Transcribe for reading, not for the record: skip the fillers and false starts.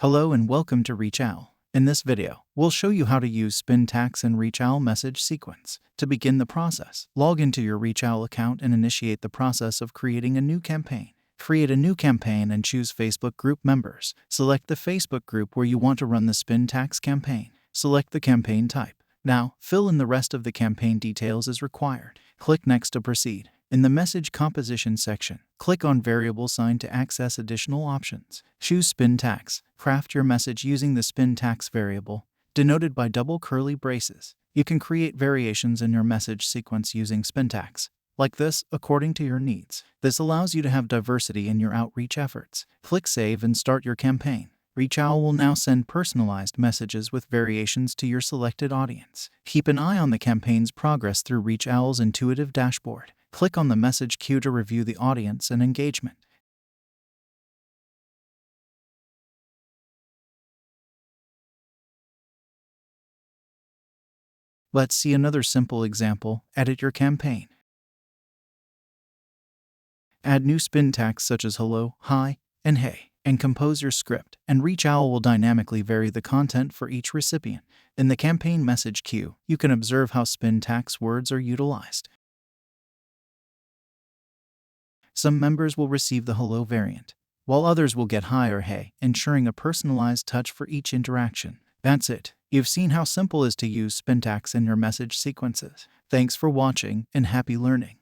Hello and welcome to ReachOwl. In this video, we'll show you how to use SpinTax and ReachOwl message sequence. To begin the process, log into your ReachOwl account and initiate the process of creating a new campaign. Create a new campaign and choose Facebook group members. Select the Facebook group where you want to run the SpinTax campaign. Select the campaign type. Now, fill in the rest of the campaign details as required. Click Next to proceed. In the message composition section, click on variable sign to access additional options. Choose SpinTax. Craft your message using the SpinTax variable, denoted by double curly braces. You can create variations in your message sequence using SpinTax, like this, according to your needs. This allows you to have diversity in your outreach efforts. Click Save and start your campaign. ReachOwl will now send personalized messages with variations to your selected audience. Keep an eye on the campaign's progress through ReachOwl's intuitive dashboard. Click on the message queue to review the audience and engagement. Let's see another simple example. Edit your campaign. Add new SpinTax such as hello, hi, and hey, and compose your script, and ReachOwl will dynamically vary the content for each recipient. In the campaign message queue, you can observe how SpinTax words are utilized. Some members will receive the hello variant, while others will get hi or hey, ensuring a personalized touch for each interaction. That's it. You've seen how simple it is to use SpinTax in your message sequences. Thanks for watching and happy learning.